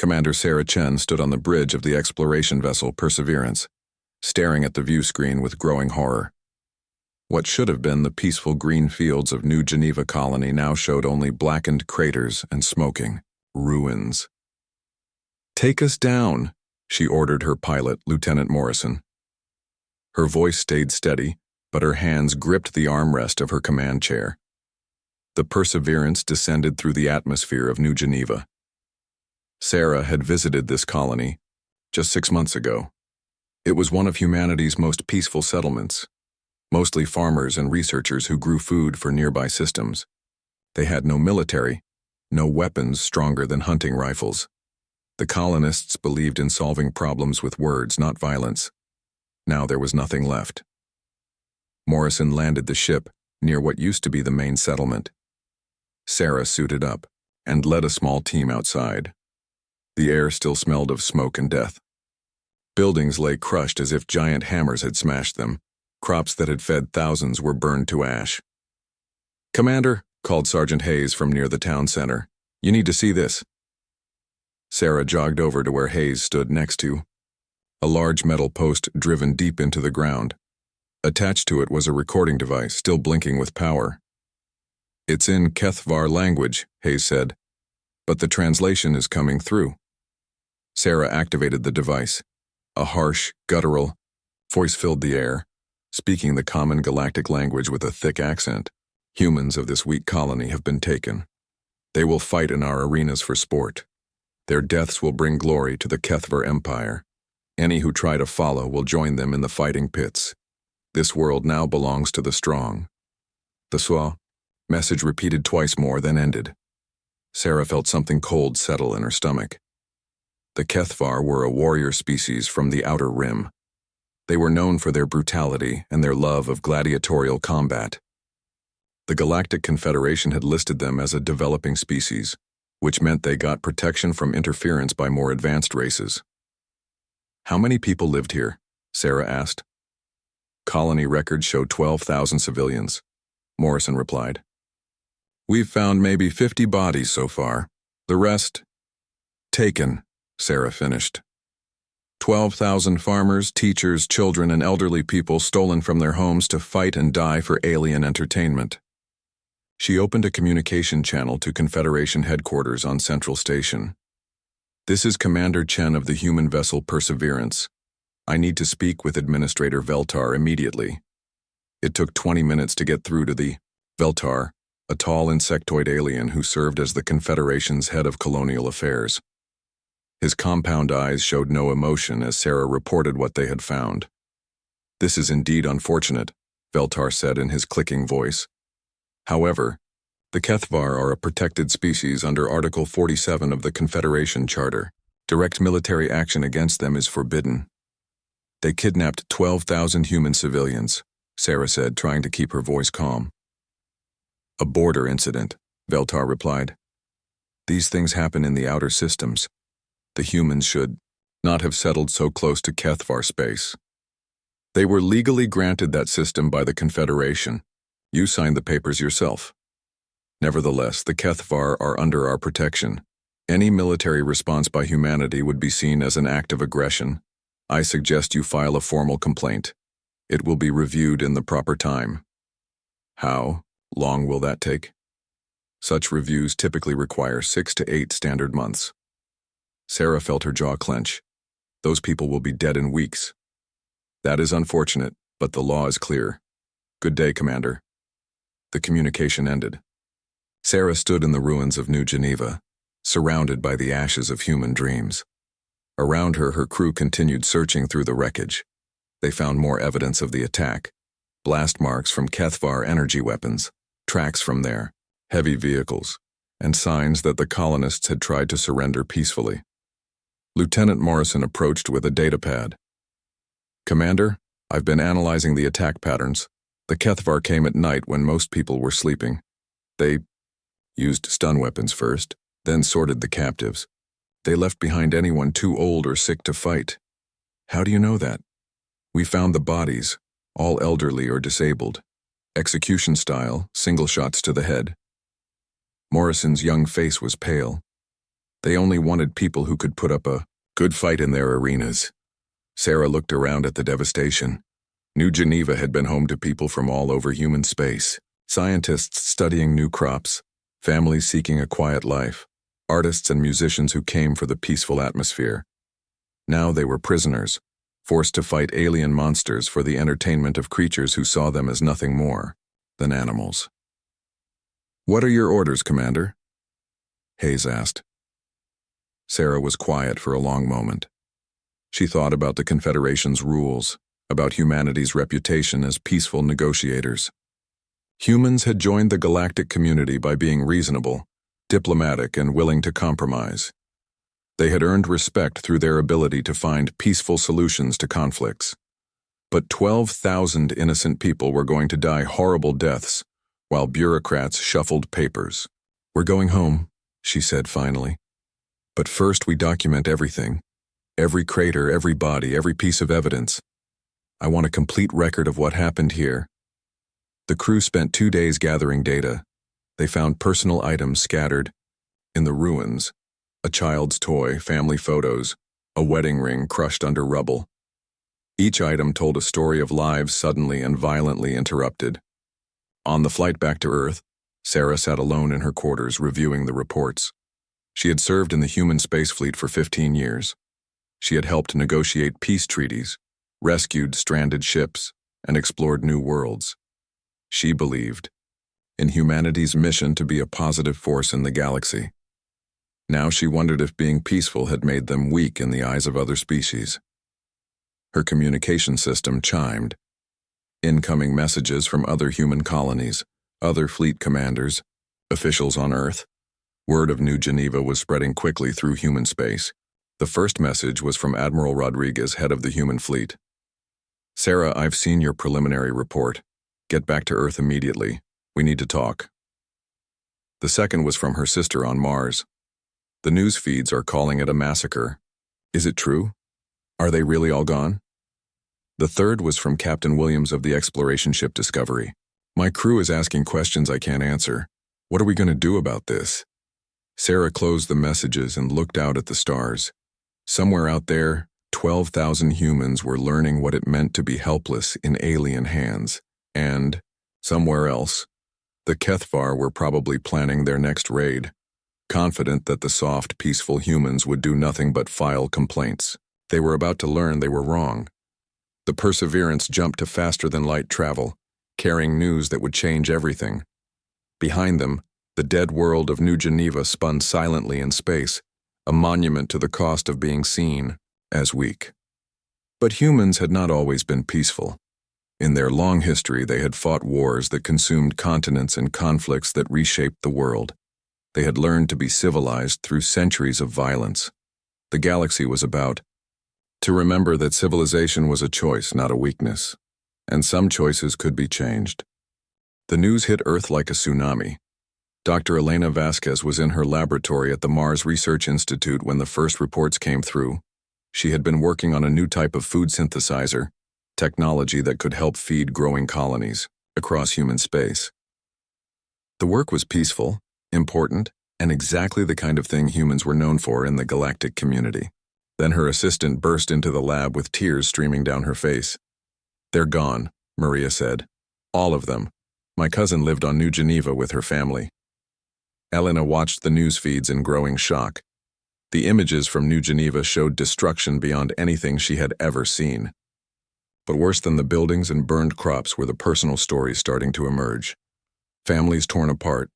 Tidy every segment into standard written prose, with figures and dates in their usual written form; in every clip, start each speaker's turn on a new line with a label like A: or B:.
A: Commander Sarah Chen stood on the bridge of the exploration vessel Perseverance, staring at the view screen with growing horror. What should have been the peaceful green fields of New Geneva Colony now showed only blackened craters and smoking ruins. "Take us down," she ordered her pilot, Lieutenant Morrison. Her voice stayed steady, but her hands gripped the armrest of her command chair. The Perseverance descended through the atmosphere of New Geneva. Sarah had visited this colony just 6 months ago. It was one of humanity's most peaceful settlements, mostly farmers and researchers who grew food for nearby systems. They had no military, no weapons stronger than hunting rifles. The colonists believed in solving problems with words, not violence. Now there was nothing left. Morrison landed the ship near what used to be the main settlement. Sarah suited up and led a small team outside. The air still smelled of smoke and death. Buildings lay crushed as if giant hammers had smashed them. Crops that had fed thousands were burned to ash. "Commander," called Sergeant Hayes from near the town center, "you need to see this." Sarah jogged over to where Hayes stood next to a large metal post driven deep into the ground. Attached to it was a recording device, still blinking with power. "It's in Kethvar language," Hayes said, "but the translation is coming through." Sarah activated the device. A harsh, guttural voice filled the air, speaking the common galactic language with a thick accent. "Humans of this weak colony have been taken. They will fight in our arenas for sport. Their deaths will bring glory to the Kethvar Empire. Any who try to follow will join them in the fighting pits. This world now belongs to the strong." The SWA message repeated twice more, then ended. Sarah felt something cold settle in her stomach. The Kethvar were a warrior species from the Outer Rim. They were known for their brutality and their love of gladiatorial combat. The Galactic Confederation had listed them as a developing species, which meant they got protection from interference by more advanced races. "How many people lived here?" Sarah asked. "Colony records show 12,000 civilians," Morrison replied. "We've found maybe 50 bodies so far. The rest, taken," Sarah finished. 12,000 farmers, teachers, children, and elderly people stolen from their homes to fight and die for alien entertainment. She opened a communication channel to Confederation headquarters on Central Station. "This is Commander Chen of the human vessel Perseverance. I need to speak with Administrator Veltar immediately." It took 20 minutes to get through to the Veltar, a tall insectoid alien who served as the Confederation's head of colonial affairs. His compound eyes showed no emotion as Sarah reported what they had found. "This is indeed unfortunate," Veltar said in his clicking voice. "However, the Kethvar are a protected species under Article 47 of the Confederation Charter. Direct military action against them is forbidden." "They kidnapped 12,000 human civilians," Sarah said, trying to keep her voice calm. "A border incident," Veltar replied. "These things happen in the outer systems. The humans should not have settled so close to Kethvar space. They were legally granted that system by the Confederation. You signed the papers yourself. Nevertheless, the Kethvar are under our protection. Any military response by humanity would be seen as an act of aggression. I suggest you file a formal complaint. It will be reviewed in the proper time." "How long will that take?" "Such reviews typically require 6 to 8 standard months." Sarah felt her jaw clench. "Those people will be dead in weeks." "That is unfortunate, but the law is clear. Good day, Commander." The communication ended. Sarah stood in the ruins of New Geneva, surrounded by the ashes of human dreams. Around her, her crew continued searching through the wreckage. They found more evidence of the attack: blast marks from Kethvar energy weapons, tracks from their heavy vehicles, and signs that the colonists had tried to surrender peacefully. Lieutenant Morrison approached with a datapad. "Commander, I've been analyzing the attack patterns. The Kethvar came at night when most people were sleeping. They used stun weapons first, then sorted the captives. They left behind anyone too old or sick to fight." "How do you know that?" "We found the bodies, all elderly or disabled. Execution style, single shots to the head." Morrison's young face was pale. They only wanted people who could put up a good fight in their arenas. Sarah looked around at the devastation. New Geneva had been home to people from all over human space. Scientists studying new crops, families seeking a quiet life, artists and musicians who came for the peaceful atmosphere. Now they were prisoners, forced to fight alien monsters for the entertainment of creatures who saw them as nothing more than animals. "What are your orders, Commander?" Hayes asked. Sarah was quiet for a long moment. She thought about the Confederation's rules, about humanity's reputation as peaceful negotiators. Humans had joined the galactic community by being reasonable, diplomatic, and willing to compromise. They had earned respect through their ability to find peaceful solutions to conflicts. But 12,000 innocent people were going to die horrible deaths while bureaucrats shuffled papers. "We're going home," she said finally. "But first we document everything. Every crater, every body, every piece of evidence. I want a complete record of what happened here." The crew spent 2 days gathering data. They found personal items scattered in the ruins, a child's toy, family photos, a wedding ring crushed under rubble. Each item told a story of lives suddenly and violently interrupted. On the flight back to Earth, Sarah sat alone in her quarters reviewing the reports. She had served in the human space fleet for 15 years. She had helped negotiate peace treaties, rescued stranded ships, and explored new worlds. She believed in humanity's mission to be a positive force in the galaxy. Now she wondered if being peaceful had made them weak in the eyes of other species. Her communication system chimed. Incoming messages from other human colonies, other fleet commanders, officials on Earth. Word of New Geneva was spreading quickly through human space. The first message was from Admiral Rodriguez, head of the human fleet. "Sarah, I've seen your preliminary report. Get back to Earth immediately. We need to talk." The second was from her sister on Mars. "The news feeds are calling it a massacre. Is it true? Are they really all gone?" The third was from Captain Williams of the exploration ship Discovery. "My crew is asking questions I can't answer. What are we going to do about this?" Sarah closed the messages and looked out at the stars. Somewhere out there, 12,000 humans were learning what it meant to be helpless in alien hands. And, somewhere else, the Kethvar were probably planning their next raid, confident that the soft, peaceful humans would do nothing but file complaints. They were about to learn they were wrong. The Perseverance jumped to faster-than-light travel, carrying news that would change everything. Behind them, the dead world of New Geneva spun silently in space, a monument to the cost of being seen as weak. But humans had not always been peaceful. In their long history, they had fought wars that consumed continents and conflicts that reshaped the world. They had learned to be civilized through centuries of violence. The galaxy was about to remember that civilization was a choice, not a weakness, and some choices could be changed. The news hit Earth like a tsunami. Dr. Elena Vasquez was in her laboratory at the Mars Research Institute when the first reports came through. She had been working on a new type of food synthesizer, technology that could help feed growing colonies across human space. The work was peaceful, important, and exactly the kind of thing humans were known for in the galactic community. Then her assistant burst into the lab with tears streaming down her face. "They're gone," Maria said. "All of them. My cousin lived on New Geneva with her family." Elena watched the news feeds in growing shock. The images from New Geneva showed destruction beyond anything she had ever seen. But worse than the buildings and burned crops were the personal stories starting to emerge. Families torn apart,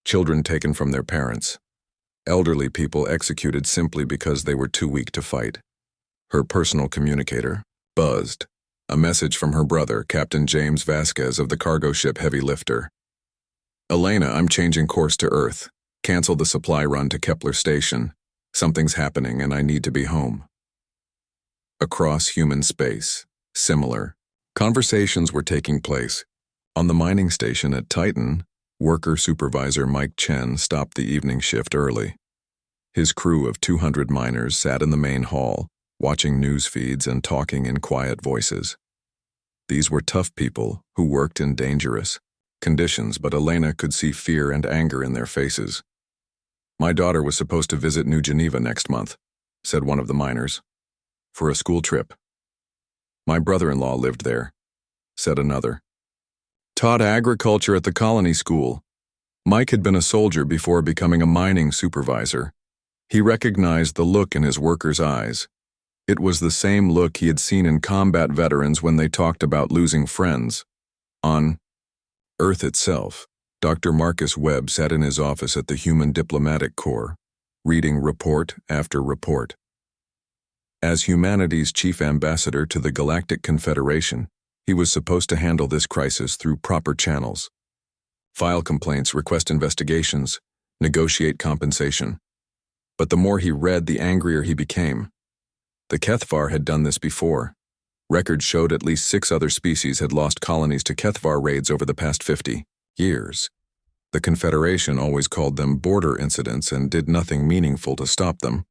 A: children taken from their parents, elderly people executed simply because they were too weak to fight. Her personal communicator buzzed, a message from her brother, Captain James Vasquez of the cargo ship Heavy Lifter. "Elena, I'm changing course to Earth. Cancel the supply run to Kepler Station. Something's happening and I need to be home." Across human space, similar conversations were taking place. On the mining station at Titan, worker supervisor Mike Chen stopped the evening shift early. His crew of 200 miners sat in the main hall, watching news feeds and talking in quiet voices. These were tough people who worked in dangerous conditions, but Elena could see fear and anger in their faces. My daughter was supposed to visit New Geneva next month, said one of the miners, for a school trip. My brother-in-law lived there, said another. Taught agriculture at the colony school. Mike had been a soldier before becoming a mining supervisor. He recognized the look in his workers' eyes. It was the same look he had seen in combat veterans when they talked about losing friends. On Earth itself, Dr. Marcus Webb sat in his office at the Human Diplomatic Corps, reading report after report. As humanity's chief ambassador to the Galactic Confederation, he was supposed to handle this crisis through proper channels. File complaints, request investigations, negotiate compensation. But the more he read, the angrier he became. The Kethvar had done this before. Records showed at least 6 other species had lost colonies to Kethvar raids over the past 50 years. The Confederation always called them border incidents and did nothing meaningful to stop them.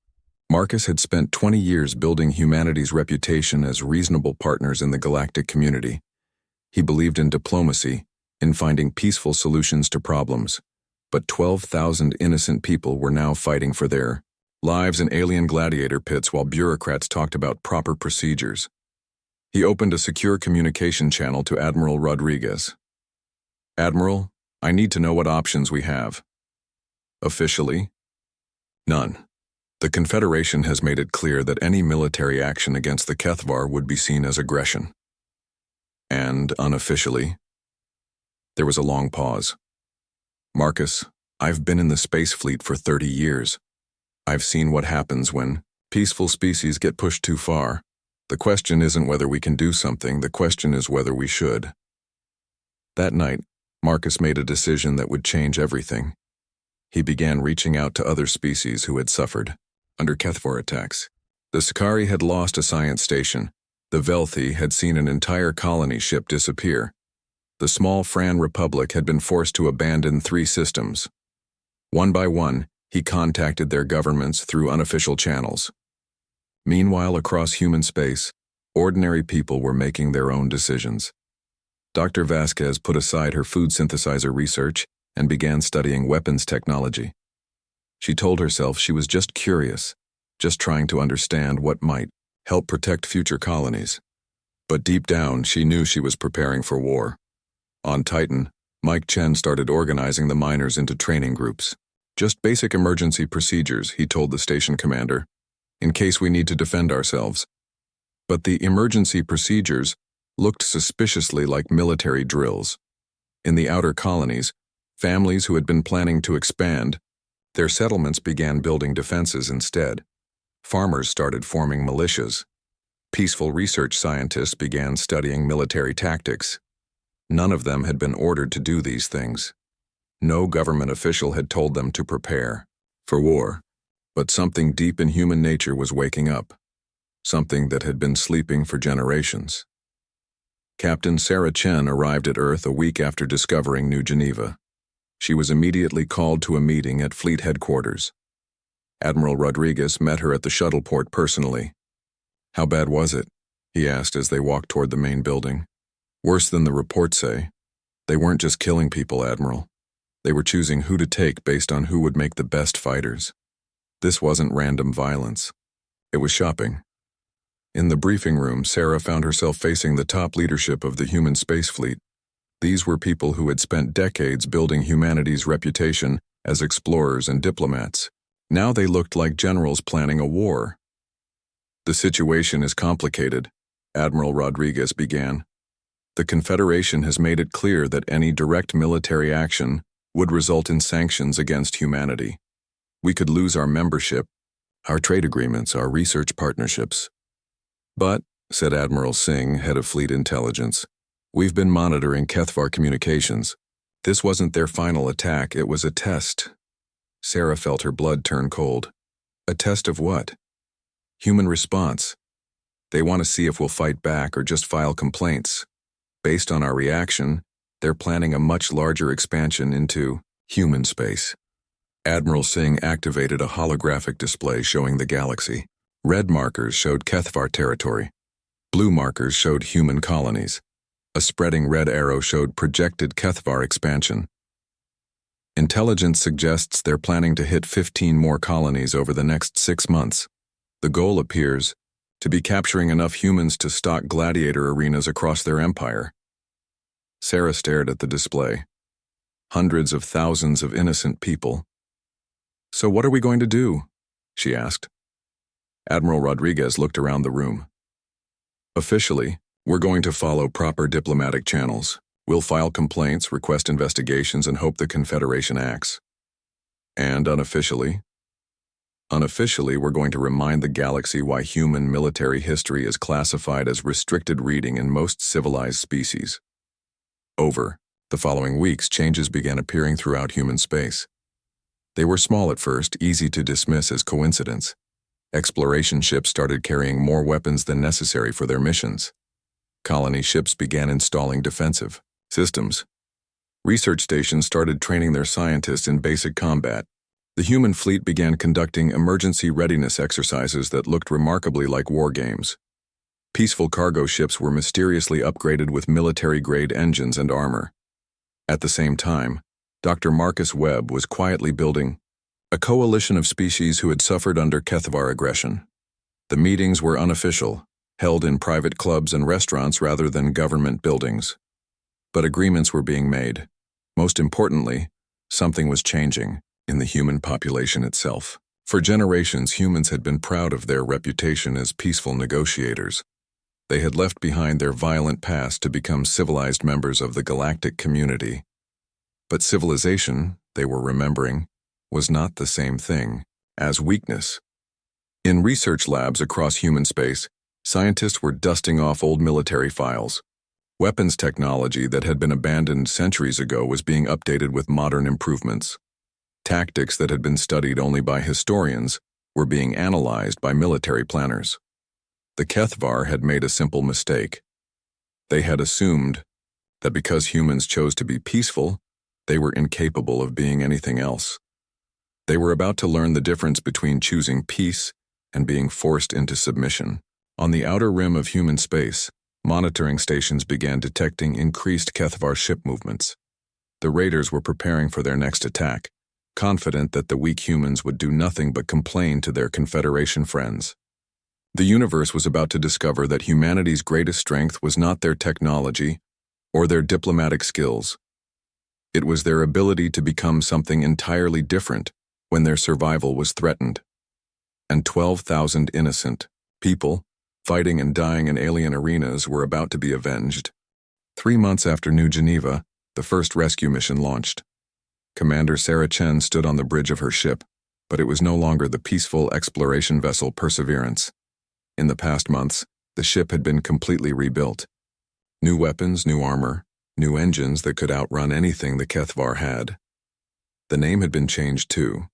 A: Marcus had spent 20 years building humanity's reputation as reasonable partners in the galactic community. He believed in diplomacy, in finding peaceful solutions to problems. But 12,000 innocent people were now fighting for their lives in alien gladiator pits while bureaucrats talked about proper procedures. He opened a secure communication channel to Admiral Rodriguez. Admiral, I need to know what options we have. Officially? None. The Confederation has made it clear that any military action against the Kethvar would be seen as aggression. And unofficially? There was a long pause. Marcus, I've been in the space fleet for 30 years. I've seen what happens when peaceful species get pushed too far. The question isn't whether we can do something, the question is whether we should. That night, Marcus made a decision that would change everything. He began reaching out to other species who had suffered under Kethvar attacks. The Sakari had lost a science station. The Velthi had seen an entire colony ship disappear. The small Fran Republic had been forced to abandon 3 systems. One by one, he contacted their governments through unofficial channels. Meanwhile, across human space, ordinary people were making their own decisions. Dr. Vasquez put aside her food synthesizer research and began studying weapons technology. She told herself she was just curious, just trying to understand what might help protect future colonies. But deep down, she knew she was preparing for war. On Titan, Mike Chen started organizing the miners into training groups. Just basic emergency procedures, he told the station commander, in case we need to defend ourselves. But the emergency procedures looked suspiciously like military drills. In the outer colonies, families who had been planning to expand, their settlements began building defenses instead. Farmers started forming militias. Peaceful research scientists began studying military tactics. None of them had been ordered to do these things. No government official had told them to prepare for war. But something deep in human nature was waking up. Something that had been sleeping for generations. Captain Sarah Chen arrived at Earth a week after discovering New Geneva. She was immediately called to a meeting at fleet headquarters. Admiral Rodriguez met her at the shuttle port personally. How bad was it? He asked as they walked toward the main building. Worse than the reports say. They weren't just killing people, Admiral. They were choosing who to take based on who would make the best fighters. This wasn't random violence. It was shopping. In the briefing room, Sarah found herself facing the top leadership of the human space fleet. These were people who had spent decades building humanity's reputation as explorers and diplomats. Now they looked like generals planning a war. The situation is complicated, Admiral Rodriguez began. The Confederation has made it clear that any direct military action would result in sanctions against humanity. We could lose our membership, our trade agreements, our research partnerships. But, said Admiral Singh, head of Fleet Intelligence, we've been monitoring Kethvar communications. This wasn't their final attack, it was a test. Sarah felt her blood turn cold. A test of what? Human response. They want to see if we'll fight back or just file complaints. Based on our reaction, they're planning a much larger expansion into human space. Admiral Singh activated a holographic display showing the galaxy. Red markers showed Kethvar territory. Blue markers showed human colonies. A spreading red arrow showed projected Kethvar expansion. Intelligence suggests they're planning to hit 15 more colonies over the next 6 months. The goal appears to be capturing enough humans to stock gladiator arenas across their empire. Sarah stared at the display. Hundreds of thousands of innocent people. "So what are we going to do?" she asked. Admiral Rodriguez looked around the room. "Officially, we're going to follow proper diplomatic channels. We'll file complaints, request investigations, and hope the Confederation acts. And unofficially, we're going to remind the galaxy why human military history is classified as restricted reading in most civilized species." Over the following weeks, changes began appearing throughout human space. They were small at first, easy to dismiss as coincidence. Exploration ships started carrying more weapons than necessary for their missions. Colony ships began installing defensive systems. Research stations started training their scientists in basic combat. The human fleet began conducting emergency readiness exercises that looked remarkably like war games. Peaceful cargo ships were mysteriously upgraded with military-grade engines and armor. At the same time, Dr. Marcus Webb was quietly building a coalition of species who had suffered under HFY aggression. The meetings were unofficial, held in private clubs and restaurants rather than government buildings. But agreements were being made. Most importantly, something was changing in the human population itself. For generations, humans had been proud of their reputation as peaceful negotiators. They had left behind their violent past to become civilized members of the galactic community. But civilization, they were remembering, was not the same thing as weakness. In research labs across human space, scientists were dusting off old military files. Weapons technology that had been abandoned centuries ago was being updated with modern improvements. Tactics that had been studied only by historians were being analyzed by military planners. The HFY had made a simple mistake. They had assumed that because humans chose to be peaceful, they were incapable of being anything else. They were about to learn the difference between choosing peace and being forced into submission. On the outer rim of human space, monitoring stations began detecting increased HFY ship movements. The raiders were preparing for their next attack, confident that the weak humans would do nothing but complain to their Confederation friends. The universe was about to discover that humanity's greatest strength was not their technology or their diplomatic skills. It was their ability to become something entirely different when their survival was threatened. And 12,000 innocent people, fighting and dying in alien arenas, were about to be avenged. 3 months after New Geneva, the first rescue mission launched. Commander Sarah Chen stood on the bridge of her ship, but it was no longer the peaceful exploration vessel Perseverance. In the past months, the ship had been completely rebuilt. New weapons, new armor, new engines that could outrun anything the HFY had. The name had been changed too.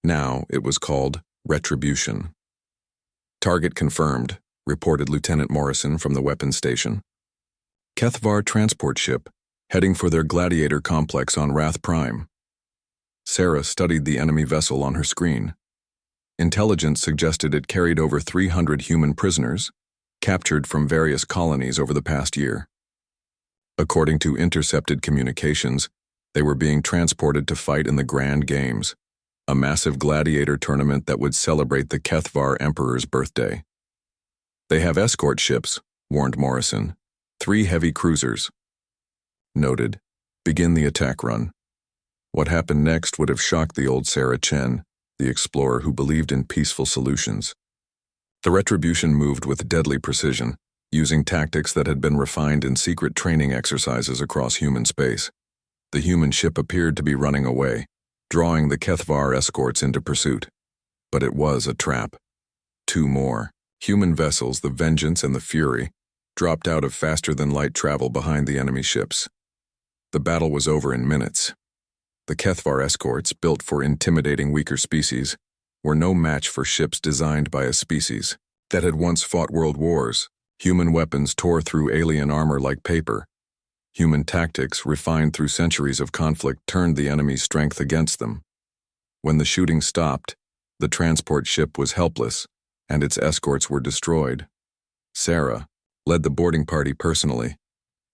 A: Now it was called Retribution. "Target confirmed," reported Lieutenant Morrison from the weapons station. HFY transport ship, heading for their gladiator complex on Wrath Prime. Sarah studied the enemy vessel on her screen. Intelligence suggested it carried over 300 human prisoners, captured from various colonies over the past year. According to intercepted communications, they were being transported to fight in the Grand Games, a massive gladiator tournament that would celebrate the HFY Emperor's birthday. "They have escort ships," warned Morrison. 3 heavy cruisers. Noted. Begin the attack run. What happened next would have shocked the old Sarah Chen, the explorer who believed in peaceful solutions. The Retribution moved with deadly precision, using tactics that had been refined in secret training exercises across human space. The human ship appeared to be running away, drawing the HFY escorts into pursuit. But it was a trap. 2 more human vessels, the Vengeance and the Fury, dropped out of faster-than-light travel behind the enemy ships. The battle was over in minutes. The HFY escorts, built for intimidating weaker species, were no match for ships designed by a species that had once fought world wars. Human weapons tore through alien armor like paper. Human tactics, refined through centuries of conflict, turned the enemy's strength against them. When the shooting stopped, the transport ship was helpless, and its escorts were destroyed. Sarah led the boarding party personally.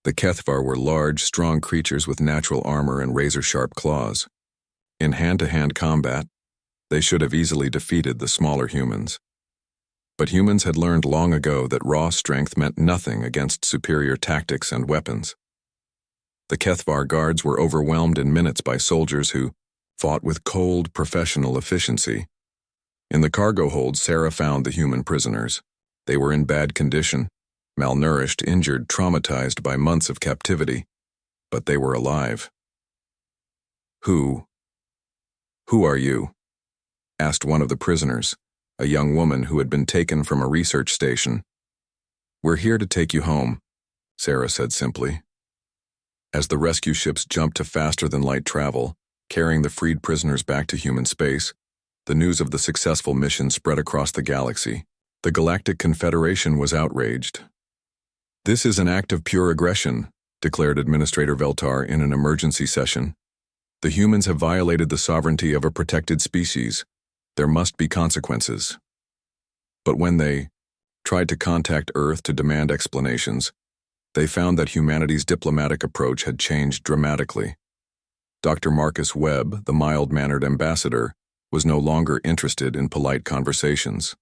A: The HFY were large, strong creatures with natural armor and razor-sharp claws. In hand-to-hand combat, they should have easily defeated the smaller humans. But humans had learned long ago that raw strength meant nothing against superior tactics and weapons. The HFY guards were overwhelmed in minutes by soldiers who fought with cold, professional efficiency. In the cargo hold, Sarah found the human prisoners. They were in bad condition, malnourished, injured, traumatized by months of captivity, but they were alive. Who are you?" asked one of the prisoners, a young woman who had been taken from a research station. "We're here to take you home," Sarah said simply. As the rescue ships jumped to faster-than-light travel, carrying the freed prisoners back to human space, the news of the successful mission spread across the galaxy. The Galactic Confederation was outraged. "This is an act of pure aggression," declared Administrator Veltar in an emergency session. "The humans have violated the sovereignty of a protected species. There must be consequences." But when they tried to contact Earth to demand explanations, they found that humanity's diplomatic approach had changed dramatically. Dr. Marcus Webb, the mild-mannered ambassador, was no longer interested in polite conversations.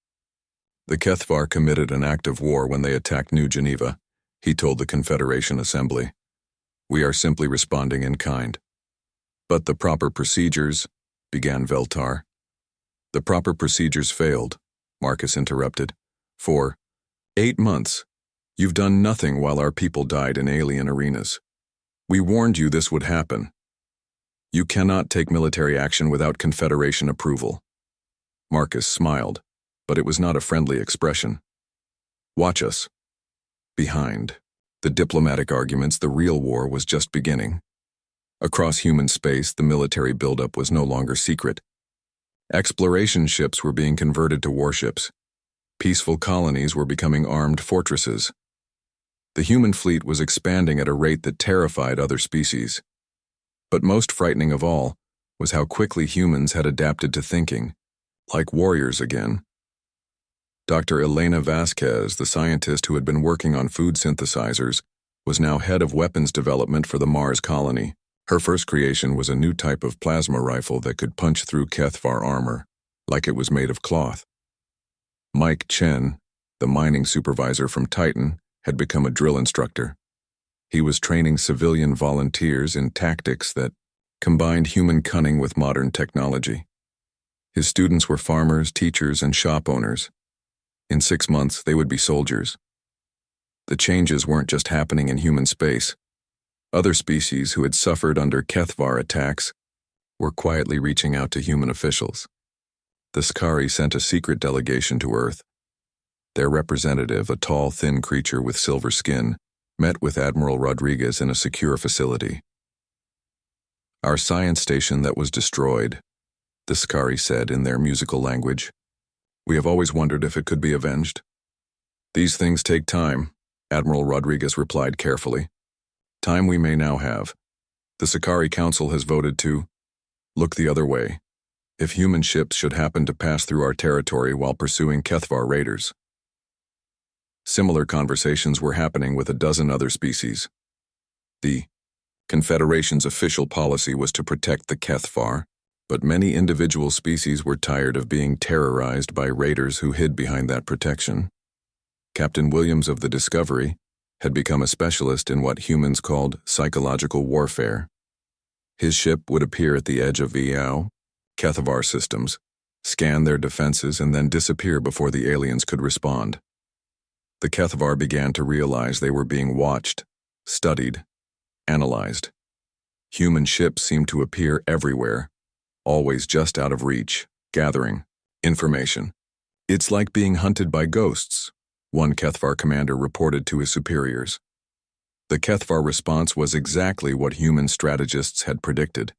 A: "The HFY committed an act of war when they attacked New Geneva," he told the Confederation Assembly. "We are simply responding in kind." "But the proper procedures," began Veltar. "The proper procedures failed," Marcus interrupted. "For 8 months, you've done nothing while our people died in alien arenas. We warned you this would happen. You cannot take military action without Confederation approval." Marcus smiled, but it was not a friendly expression. "Watch us." Behind the diplomatic arguments, the real war was just beginning. Across human space, the military buildup was no longer secret. Exploration ships were being converted to warships. Peaceful colonies were becoming armed fortresses. The human fleet was expanding at a rate that terrified other species. But most frightening of all was how quickly humans had adapted to thinking, like warriors again. Dr. Elena Vasquez, the scientist who had been working on food synthesizers, was now head of weapons development for the Mars colony. Her first creation was a new type of plasma rifle that could punch through HFY armor, like it was made of cloth. Mike Chen, the mining supervisor from Titan, had become a drill instructor. He was training civilian volunteers in tactics that combined human cunning with modern technology. His students were farmers, teachers, and shop owners. In 6 months, they would be soldiers. The changes weren't just happening in human space. Other species who had suffered under HFY attacks were quietly reaching out to human officials. The Skari sent a secret delegation to Earth. Their representative, a tall, thin creature with silver skin, met with Admiral Rodriguez in a secure facility. "Our science station that was destroyed," the Skari said in their musical language. "We have always wondered if it could be avenged." "These things take time," Admiral Rodriguez replied carefully. "Time we may now have. The Sakari Council has voted to look the other way if human ships should happen to pass through our territory while pursuing HFY raiders." Similar conversations were happening with a dozen other species. The Confederation's official policy was to protect the HFY, but many individual species were tired of being terrorized by raiders who hid behind that protection. Captain Williams of the Discovery had become a specialist in what humans called psychological warfare. His ship would appear at the edge of EO, HFY systems, scan their defenses, and then disappear before the aliens could respond. The HFY began to realize they were being watched, studied, analyzed. Human ships seemed to appear everywhere, always just out of reach, gathering information. "It's like being hunted by ghosts," one HFY commander reported to his superiors. The HFY response was exactly what human strategists had predicted.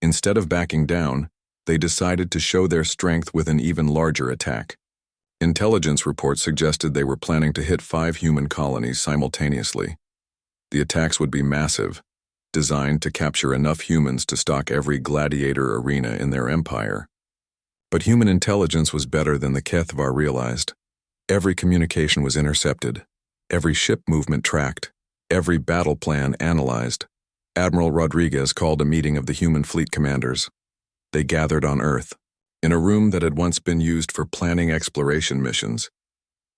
A: Instead of backing down, they decided to show their strength with an even larger attack. Intelligence reports suggested they were planning to hit 5 human colonies simultaneously. The attacks would be massive, designed to capture enough humans to stock every gladiator arena in their empire. But human intelligence was better than the HFY realized. Every communication was intercepted, every ship movement tracked, every battle plan analyzed. Admiral Rodriguez called a meeting of the human fleet commanders. They gathered on Earth, in a room that had once been used for planning exploration missions.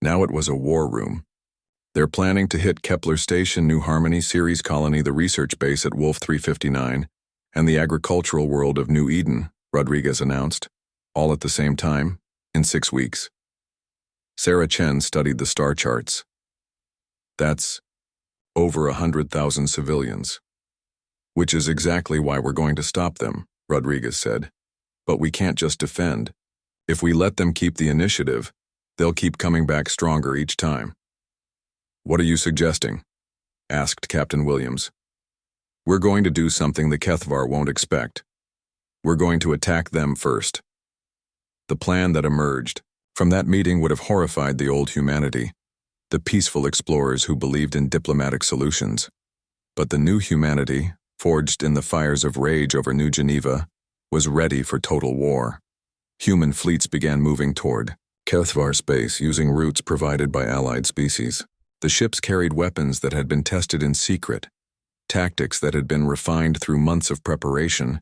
A: Now it was a war room. They're planning to hit Kepler Station, New Harmony, Ceres Colony, the research base at Wolf 359, and the agricultural world of New Eden, Rodriguez announced, all at the same time, in 6 weeks. Sarah Chen studied the star charts. That's over 100,000 civilians. Which is exactly why we're going to stop them, Rodriguez said. But we can't just defend. If we let them keep the initiative, they'll keep coming back stronger each time. What are you suggesting? Asked Captain Williams. We're going to do something the Kethvar won't expect. We're going to attack them first. The plan that emerged from that meeting would have horrified the old humanity, the peaceful explorers who believed in diplomatic solutions. But the new humanity, forged in the fires of rage over New Geneva, was ready for total war. Human fleets began moving toward Kethvar space using routes provided by allied species. The ships carried weapons that had been tested in secret, tactics that had been refined through months of preparation,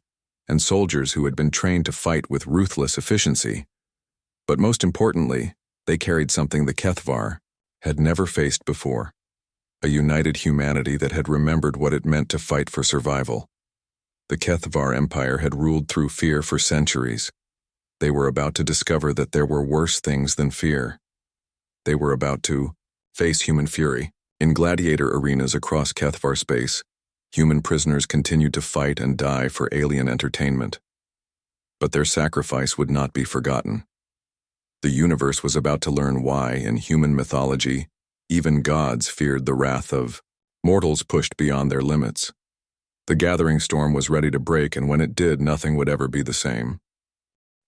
A: and soldiers who had been trained to fight with ruthless efficiency. But most importantly, they carried something the Kethvar had never faced before. A united humanity that had remembered what it meant to fight for survival. The Kethvar Empire had ruled through fear for centuries. They were about to discover that there were worse things than fear. They were about to face human fury. In gladiator arenas across Kethvar space, human prisoners continued to fight and die for alien entertainment. But their sacrifice would not be forgotten. The universe was about to learn why, in human mythology, even gods feared the wrath of mortals pushed beyond their limits. The gathering storm was ready to break, and when it did, nothing would ever be the same.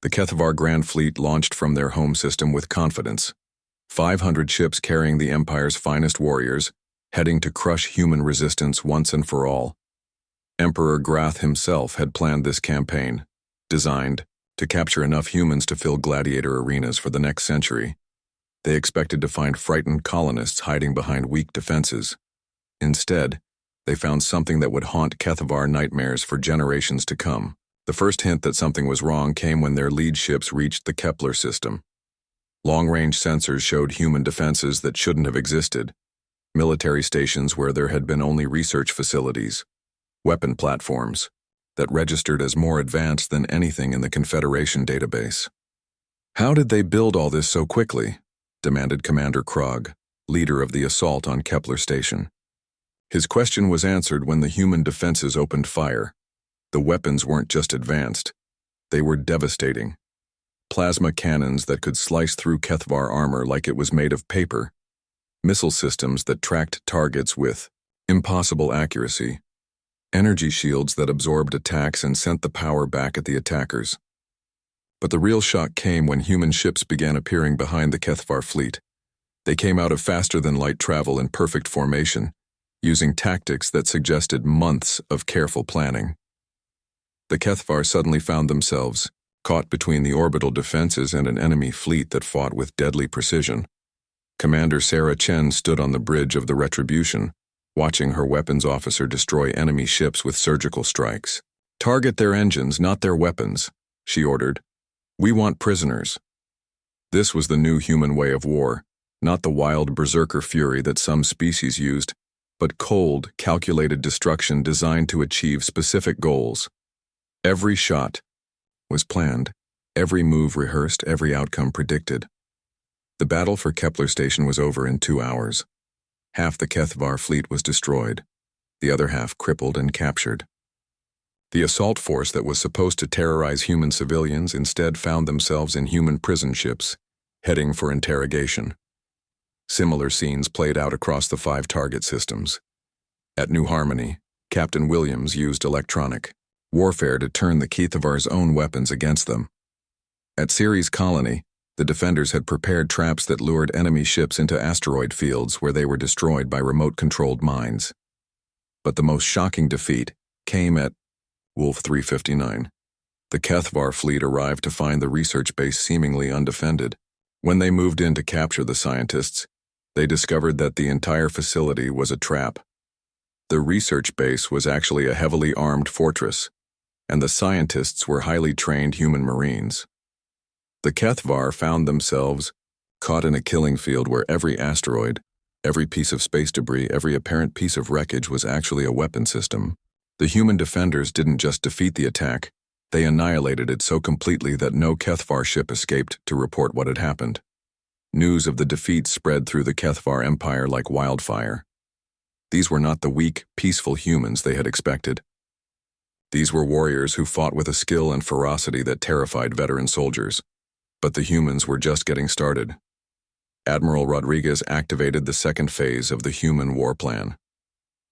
A: The Kethvar Grand Fleet launched from their home system with confidence. 500 ships carrying the Empire's finest warriors, heading to crush human resistance once and for all. Emperor Grath himself had planned this campaign, designed to capture enough humans to fill gladiator arenas for the next century. They expected to find frightened colonists hiding behind weak defenses. Instead, they found something that would haunt Kethvar nightmares for generations to come. The first hint that something was wrong came when their lead ships reached the Kepler system. Long-range sensors showed human defenses that shouldn't have existed, military stations where there had been only research facilities, weapon platforms that registered as more advanced than anything in the Confederation database. How did they build all this so quickly? Demanded Commander Krog, leader of the assault on Kepler Station. His question was answered when the human defenses opened fire. The weapons weren't just advanced, they were devastating. Plasma cannons that could slice through Kethvar armor like it was made of paper. Missile systems that tracked targets with impossible accuracy. Energy shields that absorbed attacks and sent the power back at the attackers. But the real shock came when human ships began appearing behind the Kethvar fleet. They came out of faster-than-light travel in perfect formation, using tactics that suggested months of careful planning. The Kethvar suddenly found themselves caught between the orbital defenses and an enemy fleet that fought with deadly precision. Commander Sarah Chen stood on the bridge of the Retribution, watching her weapons officer destroy enemy ships with surgical strikes. "Target their engines, not their weapons," she ordered. "We want prisoners." This was the new human way of war, not the wild berserker fury that some species used, but cold, calculated destruction designed to achieve specific goals. Every shot was planned, every move rehearsed, every outcome predicted. The battle for Kepler Station was over in 2 hours. Half the Kethvar fleet was destroyed, the other half crippled and captured. The assault force that was supposed to terrorize human civilians instead found themselves in human prison ships, heading for interrogation. Similar scenes played out across the 5 target systems. At New Harmony, Captain Williams used electronic warfare to turn the Kethavar's own weapons against them. At Ceres Colony, the defenders had prepared traps that lured enemy ships into asteroid fields where they were destroyed by remote-controlled mines. But the most shocking defeat came at Wolf 359. The Kethvar fleet arrived to find the research base seemingly undefended. When they moved in to capture the scientists, they discovered that the entire facility was a trap. The research base was actually a heavily armed fortress, and the scientists were highly trained human marines. The Kethvar found themselves caught in a killing field where every asteroid, every piece of space debris, every apparent piece of wreckage was actually a weapon system. The human defenders didn't just defeat the attack, they annihilated it so completely that no Kethvar ship escaped to report what had happened. News of the defeat spread through the Kethvar Empire like wildfire. These were not the weak, peaceful humans they had expected. These were warriors who fought with a skill and ferocity that terrified veteran soldiers. But the humans were just getting started. Admiral Rodriguez activated the second phase of the human war plan.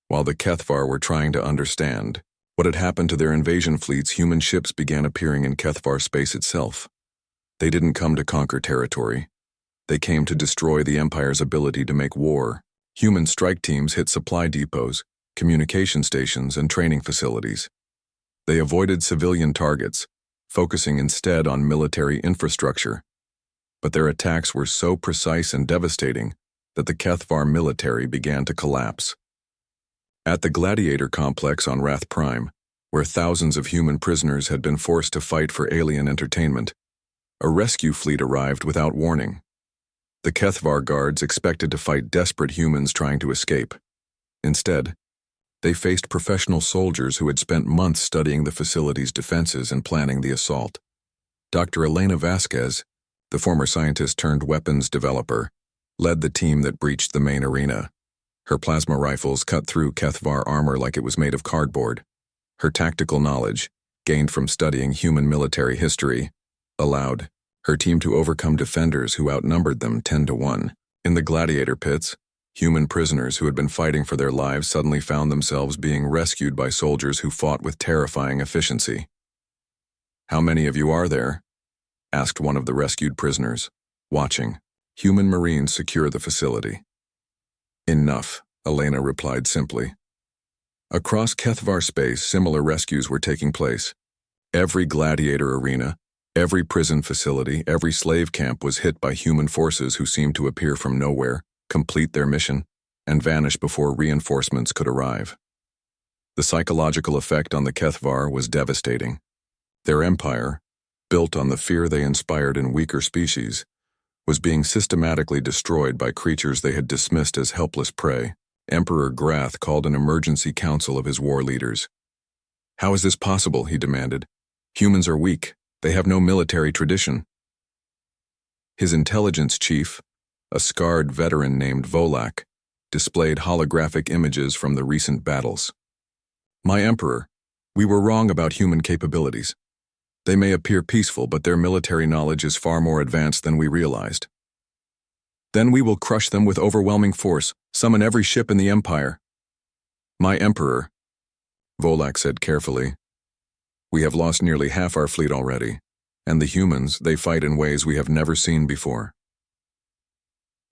A: While the Kethvar were trying to understand what had happened to their invasion fleets, human ships began appearing in Kethvar space itself. They didn't come to conquer territory. They came to destroy the Empire's ability to make war. Human strike teams hit supply depots, communication stations, and training facilities. They avoided civilian targets, focusing instead on military infrastructure. But their attacks were so precise and devastating that the Kethvar military began to collapse. At the Gladiator complex on Wrath Prime, where thousands of human prisoners had been forced to fight for alien entertainment, a rescue fleet arrived without warning. The Kethvar guards expected to fight desperate humans trying to escape. Instead, they faced professional soldiers who had spent months studying the facility's defenses and planning the assault. Dr. Elena Vasquez, the former scientist-turned-weapons developer, led the team that breached the main arena. Her plasma rifles cut through Kethvar armor like it was made of cardboard. Her tactical knowledge, gained from studying human military history, allowed her team to overcome defenders who outnumbered them 10-1. In the gladiator pits, human prisoners who had been fighting for their lives suddenly found themselves being rescued by soldiers who fought with terrifying efficiency. "How many of you are there?" asked one of the rescued prisoners, watching human marines secure the facility. "Enough," Elena replied simply. Across Kethvar space, similar rescues were taking place. Every gladiator arena, every prison facility, every slave camp was hit by human forces who seemed to appear from nowhere, complete their mission, and vanish before reinforcements could arrive. The psychological effect on the Kethvar was devastating. Their empire, built on the fear they inspired in weaker species, was being systematically destroyed by creatures they had dismissed as helpless prey. Emperor Grath called an emergency council of his war leaders. "How is this possible?" he demanded. "Humans are weak. They have no military tradition." His intelligence chief, a scarred veteran named Volak, displayed holographic images from the recent battles. "My Emperor, we were wrong about human capabilities. They may appear peaceful, but their military knowledge is far more advanced than we realized. Then we will crush them with overwhelming force, summon every ship in the Empire." "My Emperor," Volak said carefully, "we have lost nearly half our fleet already, and the humans, they fight in ways we have never seen before."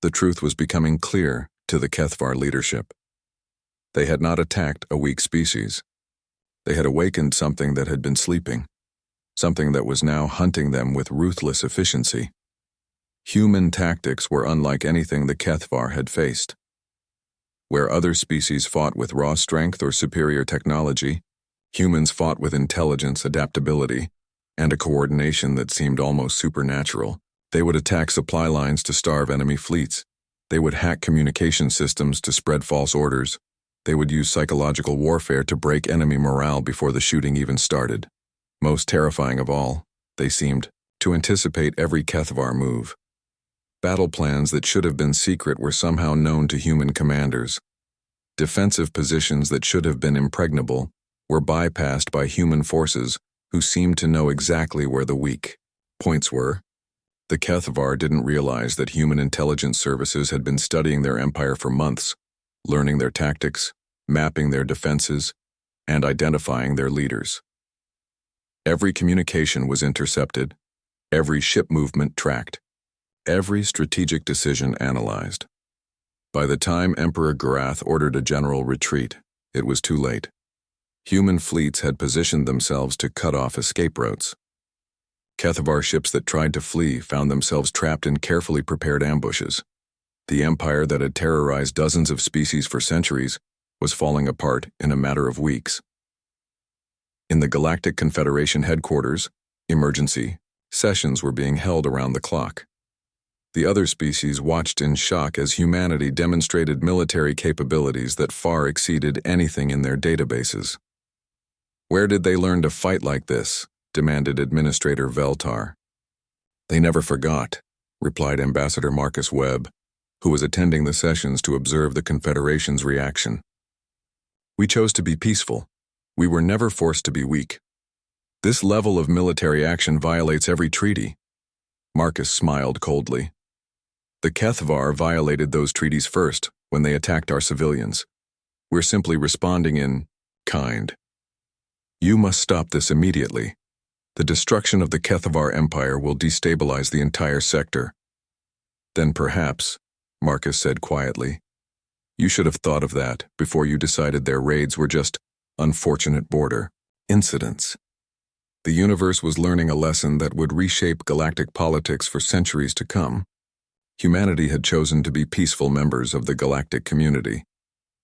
A: The truth was becoming clear to the Kethvar leadership. They had not attacked a weak species. They had awakened something that had been sleeping, something that was now hunting them with ruthless efficiency. Human tactics were unlike anything the Kethvar had faced. Where other species fought with raw strength or superior technology, humans fought with intelligence, adaptability, and a coordination that seemed almost supernatural. They would attack supply lines to starve enemy fleets. They would hack communication systems to spread false orders. They would use psychological warfare to break enemy morale before the shooting even started. Most terrifying of all, they seemed to anticipate every Kethvar move. Battle plans that should have been secret were somehow known to human commanders. Defensive positions that should have been impregnable were bypassed by human forces who seemed to know exactly where the weak points were. The Kethvar didn't realize that human intelligence services had been studying their empire for months, learning their tactics, mapping their defenses, and identifying their leaders. Every communication was intercepted, every ship movement tracked, every strategic decision analyzed. By the time Emperor Garath ordered a general retreat, it was too late. Human fleets had positioned themselves to cut off escape routes. Kethvar ships that tried to flee found themselves trapped in carefully prepared ambushes. The empire that had terrorized dozens of species for centuries was falling apart in a matter of weeks. In the Galactic Confederation headquarters, emergency sessions were being held around the clock. The other species watched in shock as humanity demonstrated military capabilities that far exceeded anything in their databases. "Where did they learn to fight like this?" demanded Administrator Veltar. "They never forgot," replied Ambassador Marcus Webb, who was attending the sessions to observe the Confederation's reaction. "We chose to be peaceful. We were never forced to be weak. This level of military action violates every treaty." Marcus smiled coldly. "The Kethvar violated those treaties first when they attacked our civilians. We're simply responding in kind. You must stop this immediately. The destruction of the Kethvar Empire will destabilize the entire sector." "Then perhaps," Marcus said quietly, "you should have thought of that before you decided their raids were just unfortunate border incidents." The universe was learning a lesson that would reshape galactic politics for centuries to come. Humanity had chosen to be peaceful members of the galactic community.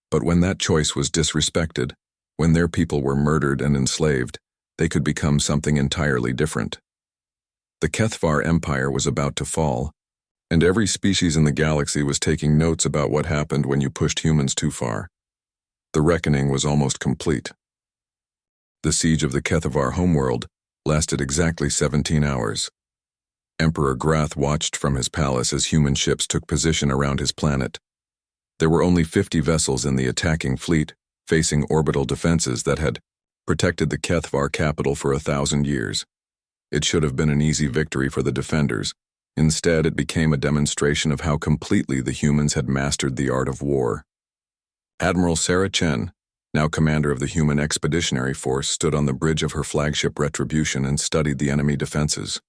A: But when that choice was disrespected, when their people were murdered and enslaved, they could become something entirely different. The Kethvar Empire was about to fall, and every species in the galaxy was taking notes about what happened when you pushed humans too far. The reckoning was almost complete. The siege of the Kethvar homeworld lasted exactly 17 hours. Emperor Grath watched from his palace as human ships took position around his planet. There were only 50 vessels in the attacking fleet, facing orbital defenses that had protected the Kethvar capital for 1,000 years. It should have been an easy victory for the defenders. Instead, it became a demonstration of how completely the humans had mastered the art of war. Admiral Sarah Chen, now commander of the Human Expeditionary Force, stood on the bridge of her flagship Retribution and studied the enemy defenses.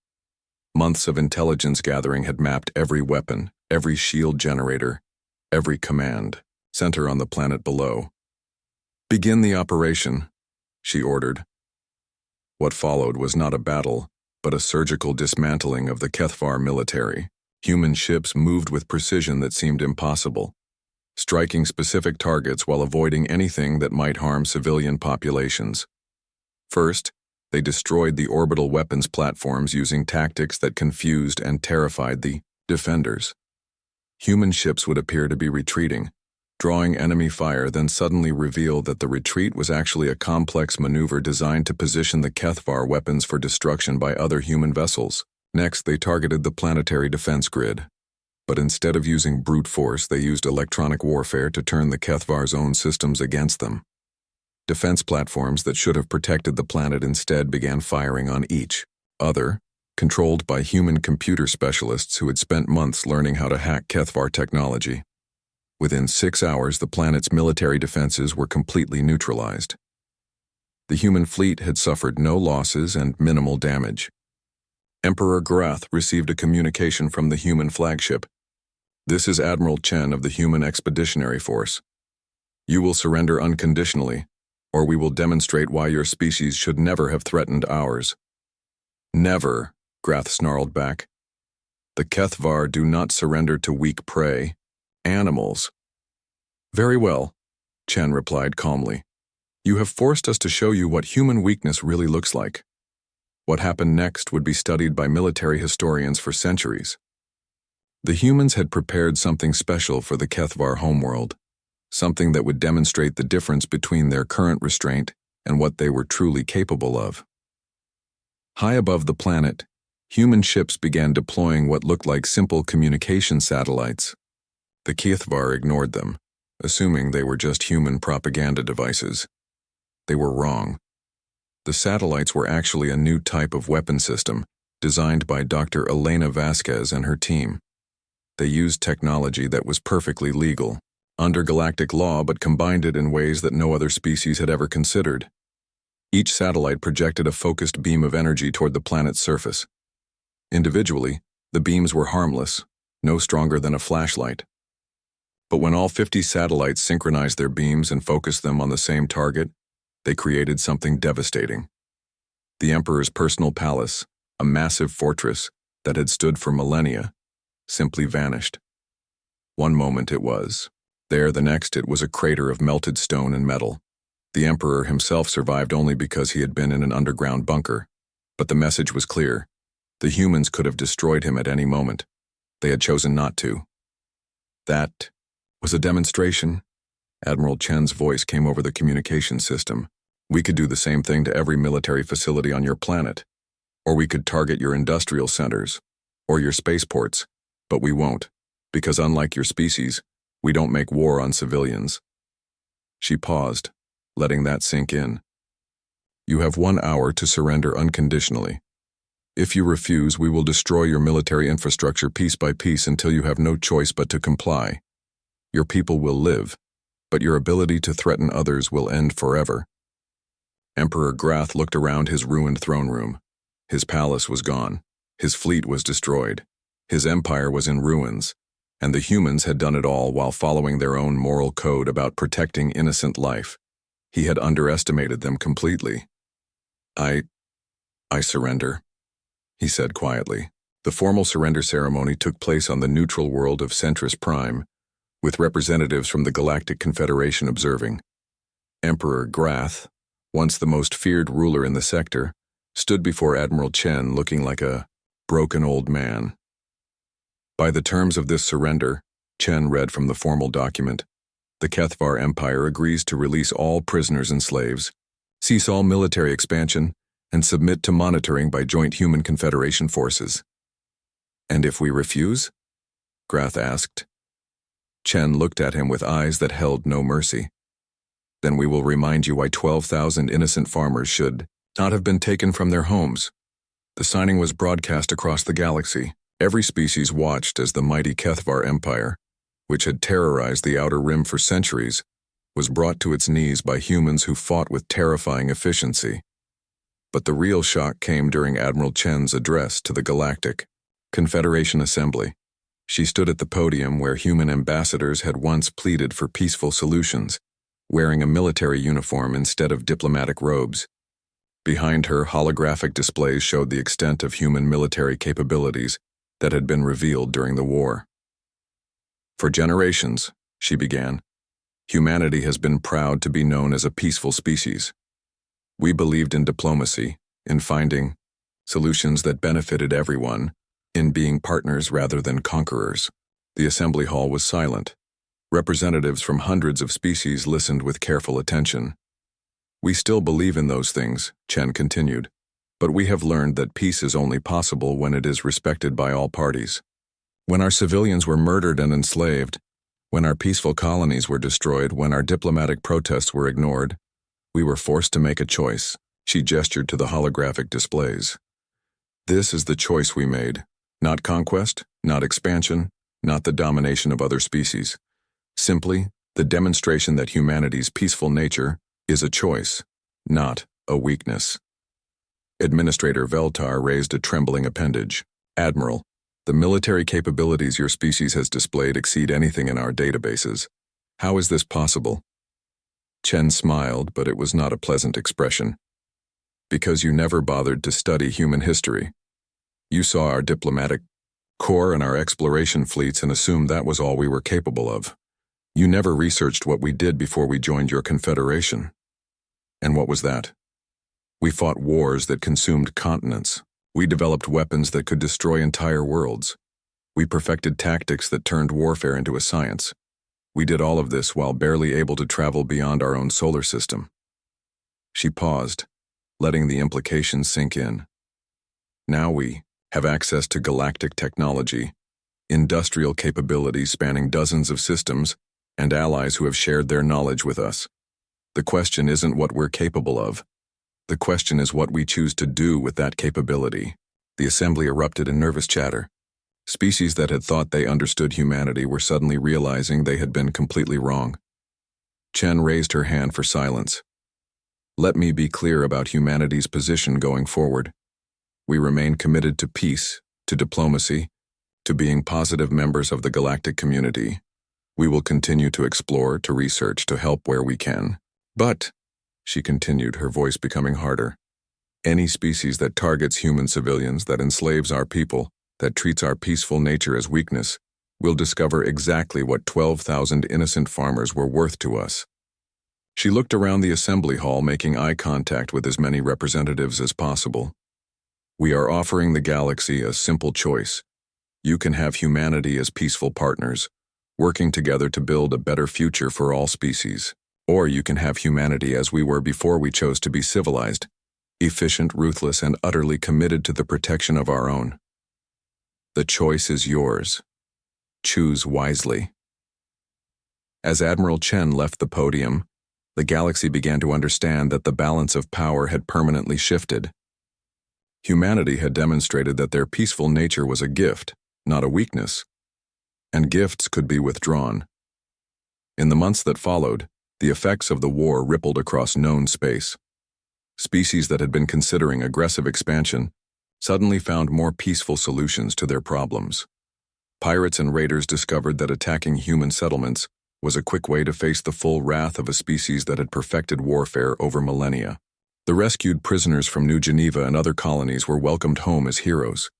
A: Months of intelligence gathering had mapped every weapon, every shield generator, every command center on the planet below. "Begin the operation," she ordered. What followed was not a battle, but a surgical dismantling of the Kethvar military. Human ships moved with precision that seemed impossible, striking specific targets while avoiding anything that might harm civilian populations. First, they destroyed the orbital weapons platforms using tactics that confused and terrified the defenders. Human ships would appear to be retreating, drawing enemy fire, then suddenly reveal that the retreat was actually a complex maneuver designed to position the Kethvar weapons for destruction by other human vessels. Next, they targeted the planetary defense grid. But instead of using brute force, they used electronic warfare to turn the Kethvar's own systems against them. Defense platforms that should have protected the planet instead began firing on each other, controlled by human computer specialists who had spent months learning how to hack Kethvar technology. Within 6 hours, the planet's military defenses were completely neutralized. The human fleet had suffered no losses and minimal damage. Emperor Grath received a communication from the human flagship. "This is Admiral Chen of the Human Expeditionary Force. You will surrender unconditionally, or we will demonstrate why your species should never have threatened ours." "Never," Grath snarled back. "The Kethvar do not surrender to weak prey. Animals." "Very well," Chen replied calmly. "You have forced us to show you what human weakness really looks like. What happened next would be studied by military historians for centuries." The humans had prepared something special for the Kethvar homeworld, something that would demonstrate the difference between their current restraint and what they were truly capable of. High above the planet, human ships began deploying what looked like simple communication satellites. The Kethvar ignored them, assuming they were just human propaganda devices. They were wrong. The satellites were actually a new type of weapon system designed by Dr. Elena Vasquez and her team. They used technology that was perfectly legal, under galactic law, but combined it in ways that no other species had ever considered. Each satellite projected a focused beam of energy toward the planet's surface. Individually, the beams were harmless, no stronger than a flashlight. But when all 50 satellites synchronized their beams and focused them on the same target, they created something devastating. The Emperor's personal palace, a massive fortress that had stood for millennia, simply vanished. One moment it was There, the next, it was a crater of melted stone and metal. The Emperor himself survived only because he had been in an underground bunker. But the message was clear. The humans could have destroyed him at any moment. They had chosen not to. That was a demonstration. Admiral Chen's voice came over the communication system. We could do the same thing to every military facility on your planet. Or we could target your industrial centers, or your spaceports, but we won't, because unlike your species, we don't make war on civilians. She paused, letting that sink in. You have 1 hour to surrender unconditionally. If you refuse, we will destroy your military infrastructure piece by piece until you have no choice but to comply. Your people will live, but your ability to threaten others will end forever. Emperor Grath looked around his ruined throne room. His palace was gone. His fleet was destroyed. His empire was in ruins. And the humans had done it all while following their own moral code about protecting innocent life. He had underestimated them completely. I surrender, he said quietly. The formal surrender ceremony took place on the neutral world of Centris Prime, with representatives from the Galactic Confederation observing. Emperor Grath, once the most feared ruler in the sector, stood before Admiral Chen looking like a broken old man. By the terms of this surrender, Chen read from the formal document, the Kethvar Empire agrees to release all prisoners and slaves, cease all military expansion, and submit to monitoring by joint human Confederation forces. And if we refuse? Grath asked. Chen looked at him with eyes that held no mercy. Then we will remind you why 12,000 innocent farmers should not have been taken from their homes. The signing was broadcast across the galaxy. Every species watched as the mighty Kethvar Empire, which had terrorized the Outer Rim for centuries, was brought to its knees by humans who fought with terrifying efficiency. But the real shock came during Admiral Chen's address to the Galactic Confederation Assembly. She stood at the podium where human ambassadors had once pleaded for peaceful solutions, wearing a military uniform instead of diplomatic robes. Behind her, holographic displays showed the extent of human military capabilities that had been revealed during the war. For generations, she began, humanity has been proud to be known as a peaceful species. We believed in diplomacy, in finding solutions that benefited everyone, in being partners rather than conquerors. The assembly hall was silent. Representatives from hundreds of species listened with careful attention. We still believe in those things, Chen continued, but we have learned that peace is only possible when it is respected by all parties. When our civilians were murdered and enslaved, when our peaceful colonies were destroyed, when our diplomatic protests were ignored, we were forced to make a choice. She gestured to the holographic displays. This is the choice we made. Not conquest, not expansion, not the domination of other species. Simply, the demonstration that humanity's peaceful nature is a choice, not a weakness. Administrator Veltar raised a trembling appendage. Admiral, the military capabilities your species has displayed exceed anything in our databases. How is this possible? Chen smiled, but it was not a pleasant expression. Because you never bothered to study human history. You saw our diplomatic corps and our exploration fleets and assumed that was all we were capable of. You never researched what we did before we joined your confederation. And what was that? We fought wars that consumed continents. We developed weapons that could destroy entire worlds. We perfected tactics that turned warfare into a science. We did all of this while barely able to travel beyond our own solar system. She paused, letting the implications sink in. Now we have access to galactic technology, industrial capabilities spanning dozens of systems, and allies who have shared their knowledge with us. The question isn't what we're capable of. The question is what we choose to do with that capability. The assembly erupted in nervous chatter. Species that had thought they understood humanity were suddenly realizing they had been completely wrong. Chen raised her hand for silence. Let me be clear about humanity's position going forward. We remain committed to peace, to diplomacy, to being positive members of the galactic community. We will continue to explore, to research, to help where we can. But, she continued, her voice becoming harder, any species that targets human civilians, that enslaves our people, that treats our peaceful nature as weakness, we'll discover exactly what 12,000 innocent farmers were worth to us. She looked around the assembly hall, making eye contact with as many representatives as possible. We are offering the galaxy a simple choice. You can have humanity as peaceful partners, working together to build a better future for all species. Or you can have humanity as we were before we chose to be civilized, efficient, ruthless, and utterly committed to the protection of our own. The choice is yours. Choose wisely. As Admiral Chen left the podium, the galaxy began to understand that the balance of power had permanently shifted. Humanity had demonstrated that their peaceful nature was a gift, not a weakness, and gifts could be withdrawn. In the months that followed, the effects of the war rippled across known space. Species that had been considering aggressive expansion suddenly found more peaceful solutions to their problems. Pirates and raiders discovered that attacking human settlements was a quick way to face the full wrath of a species that had perfected warfare over millennia. The rescued prisoners from New Geneva and other colonies were welcomed home as heroes.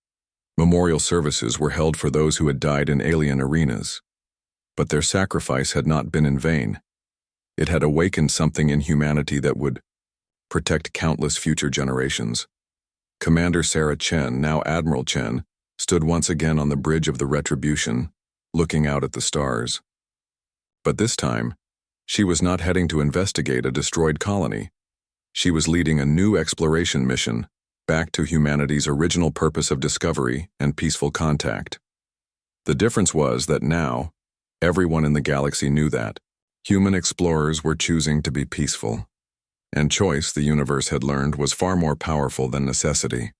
A: Memorial services were held for those who had died in alien arenas. But their sacrifice had not been in vain. It had awakened something in humanity that would protect countless future generations. Commander Sarah Chen, now Admiral Chen, stood once again on the bridge of the Retribution, looking out at the stars. But this time, she was not heading to investigate a destroyed colony. She was leading a new exploration mission, back to humanity's original purpose of discovery and peaceful contact. The difference was that now, everyone in the galaxy knew that human explorers were choosing to be peaceful. And choice, the universe had learned, was far more powerful than necessity.